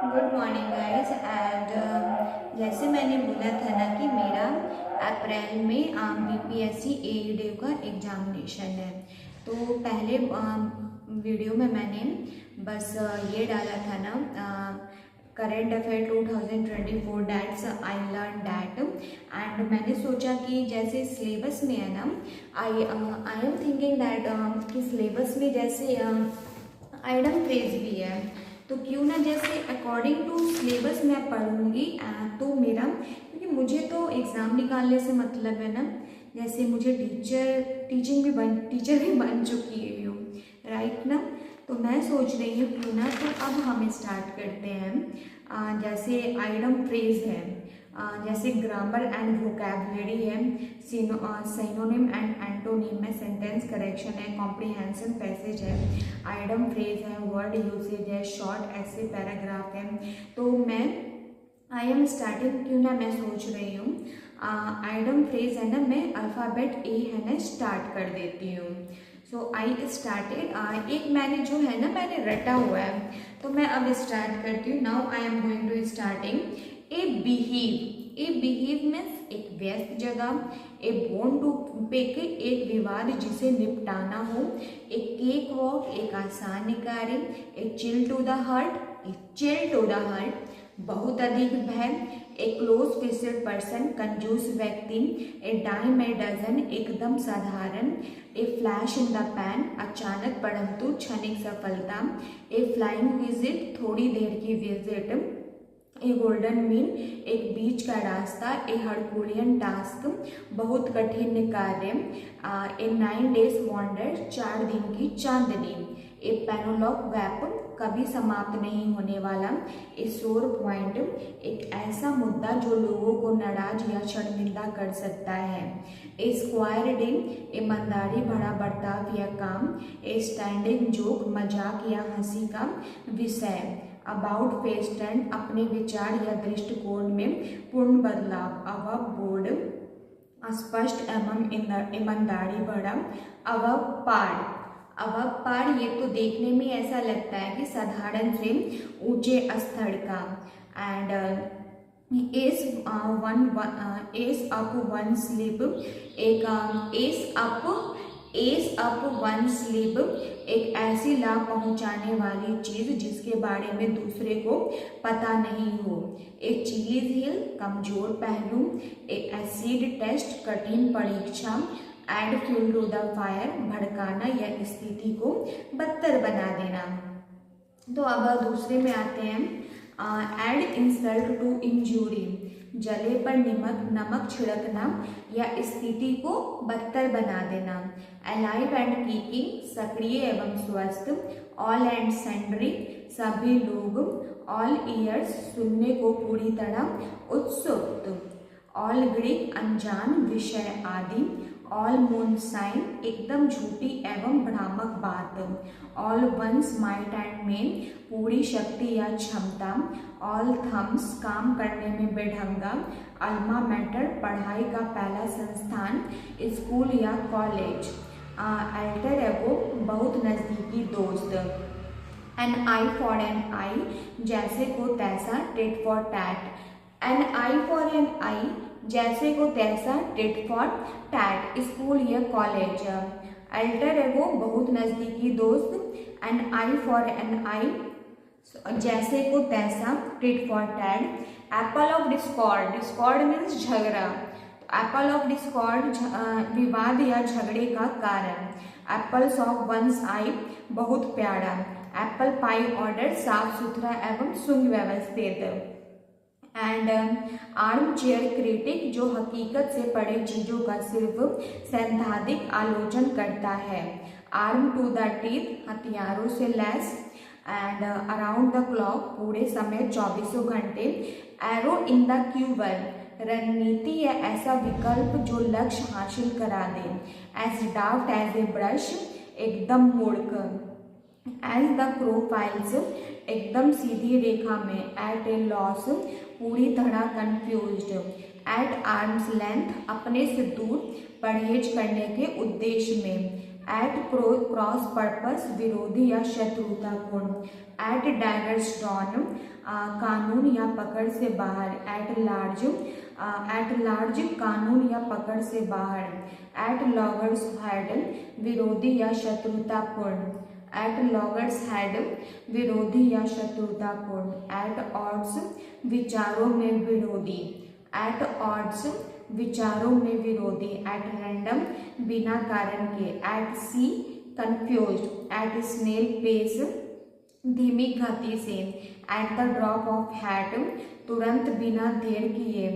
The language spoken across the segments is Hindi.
गुड मॉर्निंग गाइस एंड जैसे मैंने बोला था ना कि मेरा अप्रैल में बीपीएससी एईडी का एग्जामिनेशन है। तो पहले वीडियो में मैंने बस ये डाला था ना current affair 2024 that's I learn that and मैंने सोचा कि जैसे सिलेबस में है ना आई एम थिंकिंग डैट कि सिलेबस में जैसे आइडम फ्रेज भी है तो क्यों ना जैसे अकॉर्डिंग टू सिलेबस मैं पढ़ूंगी तो मेरा क्योंकि मुझे तो एग्ज़ाम निकालने से मतलब है ना। जैसे मुझे टीचर भी बन चुकी हूँ राइट ना। तो मैं सोच रही हूँ क्यों ना तो अब हम स्टार्ट करते हैं। जैसे आइडम फ्रेज है, जैसे ग्रामर एंड वोकैबुलरी है, सिनोनिम एंड एंटोनिम है, सेंटेंस करेक्शन है, कॉम्प्रिहेंशन पैसेज है, आइडम फ्रेज है, वर्ड यूसेज है, शॉर्ट ऐसे पैराग्राफ है। तो मैं आई एम स्टार्टिंग क्यों ना मैं सोच रही हूँ आइडम फ्रेज है ना मैं अल्फ़ाबेट ए है ना स्टार्ट कर देती हूँ। सो आई स्टार्टेड एक मैंने जो है ना मैंने रटा हुआ है तो मैं अब स्टार्ट करती हूँ। Now I am going to starting a behave means एक व्यस्त जगह, ए बोन टू पिक एक विवाद जिसे निपटाना हो, एक केक वॉक एक आसान कार्य, ए चिल टू द हार्ट बहुत अधिक भय, ए क्लोज फिक्स्ड पर्सन कंजूस व्यक्ति, ए डाइम ए डजन एकदम साधारण, ए फ्लैश इन द पैन अचानक परंतु क्षणिक सफलता, ए फ्लाइंग विजिट थोड़ी देर की विजिट, ए गोल्डन मीन एक बीच का रास्ता, ए हरकुलियन टास्क बहुत कठिन कार्य, ए 9 days वॉन्डर 4 दिन की चांदनी, ए पेनोलॉग वैप कभी समाप्त नहीं होने वाला, ए सोर पॉइंट एक ऐसा मुद्दा जो लोगों को नाराज या शर्मिंदा कर सकता है, ए स्क्वायर डे ईमानदारी भरा बर्ताव या काम, ए स्टैंडिंग जोक मजाक या हंसी का विषय, अबाउट फेस टर्न अपने विचार या दृष्टिकोण में पूर्ण बदलाव, अवब बोर्ड स्पष्ट एवं ईमानदारी भरा, अवब पार ये तो देखने में ऐसा लगता है कि साधारण से ऊंचे स्तर का, and S up one sleep एक एस अप वन स्लीप एक ऐसी लाभ पहुंचाने वाली चीज जिसके बारे में दूसरे को पता नहीं हो, एक चिलीज हिल कमजोर पहलू, एक एसिड टेस्ट कठिन परीक्षा, add fuel to the fire भड़काना या स्थिति को बदतर बना देना। तो अब दूसरे में आते हैं एड इंसल्ट टू इंजूरी जले पर नमक छिड़कना या स्थिति को बदतर बना देना, अलाइव एंड कीकिंग सक्रिय एवं स्वस्थ, ऑल एंड सेंड्री सभी लोग, ऑल ईयर्स सुनने को पूरी तरह उत्सुक, ऑल ग्रीक अनजान विषय आदि, ऑल मून साइन एकदम झूठी एवं भ्रामक बात, all one's might and main पूरी शक्ति या क्षमता, ऑल थम्स काम करने में बेढंगा, अल्मा मैटर पढ़ाई का पहला संस्थान, स्कूल या कॉलेज, अल्टर एगो बहुत नज़दीकी दोस्त, an eye for an eye जैसे को तैसा tit for tat, an eye for an eye जैसे को तैसा टिट फॉर टैट स्कूल या कॉलेज, अल्टर एगो बहुत नज़दीकी दोस्त, an eye for an eye जैसे को तैसा tit for tat, apple of discord means झगड़ा, एप्पल ऑफ डिस्कॉर्ड विवाद या झगड़े का कारण, एप्पल्स ऑफ वंस आई बहुत प्यारा, एप्पल पाई ऑर्डर साफ सुथरा एवं सुव्यवस्थित, एंड आर्म चेयर क्रिटिक जो हकीकत से परे चीज़ों का सिर्फ सैद्धांतिक आलोचन करता है, आर्म टू द टीथ हथियारों से lace, and around the clock पूरे समय 24 घंटे, एरो इन द क्यूबल रणनीति या ऐसा विकल्प जो लक्ष्य हासिल करा दे, as daft as a brush एकदम मोड़कर, एज द क्रो फाइल्स एकदम सीधी रेखा में, एट ए लॉस पूरी तरह कंफ्यूज्ड, एट आर्म्स लेंथ अपने से दूर परहेज करने के उद्देश्य में, एट क्रॉस पर्पस विरोधी या शत्रुतापूर्ण, एट डैगर्स डॉन, कानून या पकड़ से बाहर, एट लार्ज कानून या पकड़ से बाहर, एट लॉगर्स हेड, विरोधी या शत्रुतापूर्ण, एट लॉगर्स हेड, विरोधी या शत्रुतापूर्ण, एट ऑड्स विचारों में विरोधी, एट ऑड्स विचारों में विरोधी, एट रैंडम बिना कारण के, at sea confused, at snail pace धीमी गति से, at the drop of hat तुरंत बिना देर किए,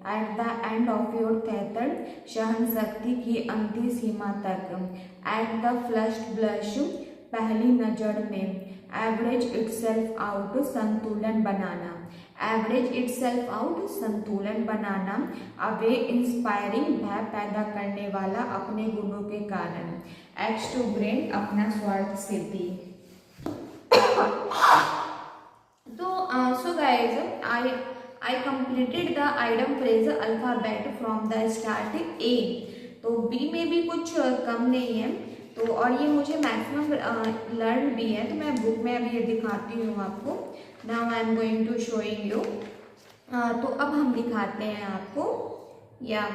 at the end of your tether सहनशक्ति की अंतिम सीमा तक, एट द फ्लश्ड ब्लश पहली नजर में, एवरेज इटसेल्फ आउट संतुलन बनाना, एवरेज इटसेल्फ आउट संतुलन बनाना, अवे इंस्पायरिंग भय पैदा करने वाला अपने गुणों के कारण, एक्स टू ब्रेन अपना स्वार्थ सिद्धि। तो so guys I completed the idiom phrase alphabet from the start A. तो बी में भी कुछ कम नहीं है, तो और ये मुझे मैक्सिमम लर्न भी है, तो मैं बुक में अभी ये दिखाती हूँ आपको। Now I am going to showing you. तो अब हम दिखाते हैं आपको, या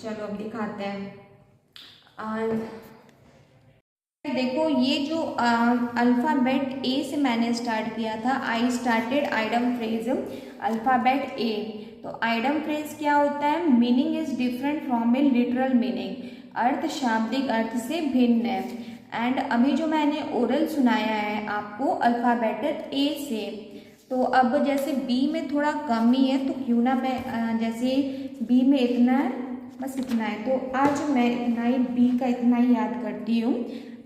चलो अब दिखाते हैं। देखो ये जो अल्फ़ाबेट ए से मैंने स्टार्ट किया था, I started idiom phrase alphabet A. तो आइडम फ्रेज क्या होता है? Meaning is different from a literal meaning, अर्थ शाब्दिक अर्थ से भिन्न है। एंड अभी जो मैंने ओरल सुनाया है आपको अल्फ़ाबेट ए से, तो अब जैसे बी में थोड़ा कम ही है, तो क्यों ना मैं जैसे बी में इतना है, बस इतना है, तो आज मैं इतना ही बी का इतना ही याद करती हूँ।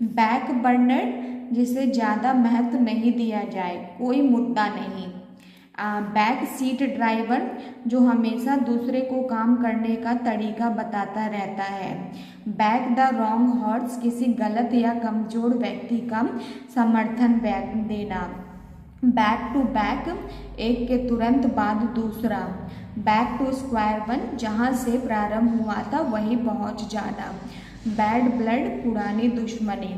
बैक बर्नर जिसे ज़्यादा महत्व नहीं दिया जाए, कोई मुद्दा नहीं। बैक सीट ड्राइवर जो हमेशा दूसरे को काम करने का तरीका बताता रहता है। बैक द रॉन्ग हॉर्स किसी गलत या कमज़ोर व्यक्ति का समर्थन देना। बैक टू बैक एक के तुरंत बाद दूसरा। बैक टू स्क्वायर वन जहाँ से प्रारंभ हुआ था वही पहुँच जाना। बैड ब्लड पुरानी दुश्मनी।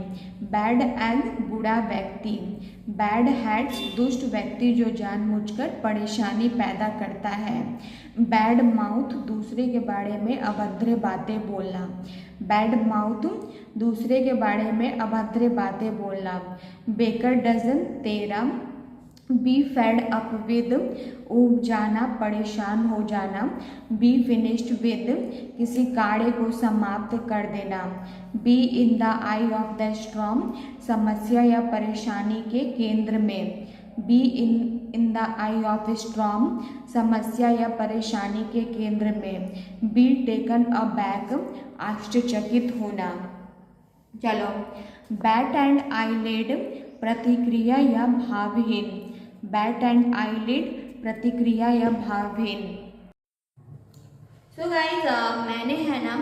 बैड एग बुरा व्यक्ति। बैड हैट्स दुष्ट व्यक्ति जो जानबूझकर परेशानी पैदा करता है। बैड माउथ दूसरे के बारे में अभद्र बातें बोलना। बैड माउथ दूसरे के बारे में अभद्र बातें बोलना। Baker's dozen 13। Be fed up with ऊब जाना, परेशान हो जाना। बी फिनिश्ड विद किसी कार्य को समाप्त कर देना। Be in the I of the storm समस्या या परेशानी के केंद्र में। Be in the I of storm समस्या या परेशानी के केंद्र में। बी टेकन अ बैक आश्चर्यचकित होना। चलो, बैट एंड आईलिड प्रतिक्रिया या भावहीन। बैट एंड आईलिड प्रतिक्रिया या भावहीन। सो गाइज मैंने है ना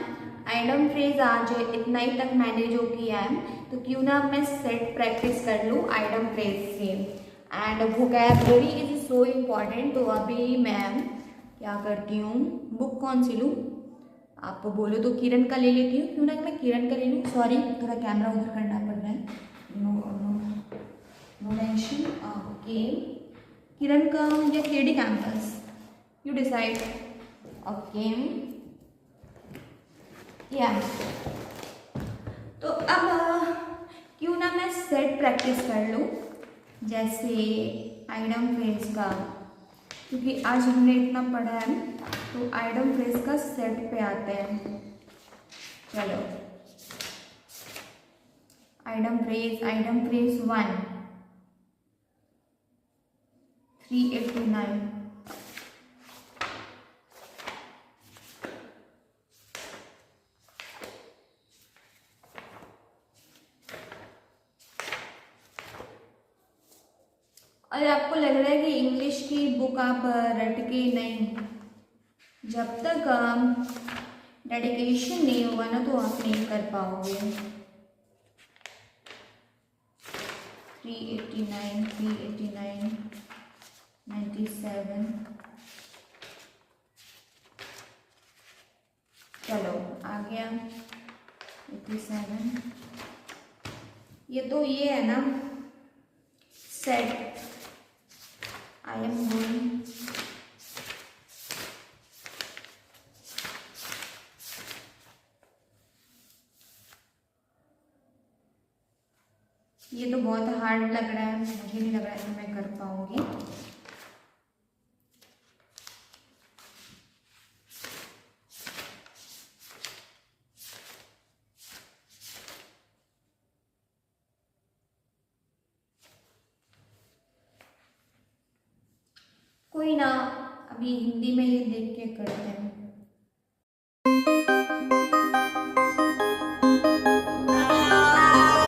आइडम फ्रेज आज इतना ही तक मैंने जो किया है, तो क्यों ना मैं सेट प्रैक्टिस कर लूँ आइडम फ्रेज से। And vocabulary is so important. तो अभी मैं क्या करती हूँ, बुक कौन सी लूँ? आप बोलो तो किरण का ले लेती हूँ, क्यों ना मैं किरण का ले लूँ। सॉरी, थोड़ा कैमरा उधर करना पड़ रहा है। No tension. ओके, किरण का या KD campus, you decide. Okay, या तो अब क्यों ना मैं सेट प्रैक्टिस कर लूँ, जैसे आइडम फ्रेज का, क्योंकि आज हमने इतना पढ़ा है, तो आइडम फ्रेज का सेट पे आते हैं। चलो, आइडम फ्रेज 1 389। और आपको लग रहा है कि इंग्लिश की बुक आप रट के नहीं, जब तक डेडिकेशन नहीं होगा ना तो आप नहीं कर पाओगे। 389 97। चलो आ गया। 87। ये तो ये है ना, सेट। आई एम गोइंग, ये तो बहुत हार्ड लग रहा है, मुझे नहीं लग रहा है कि मैं कर पाऊंगी। कोई ना, अभी हिंदी में ये देख के करते हैं।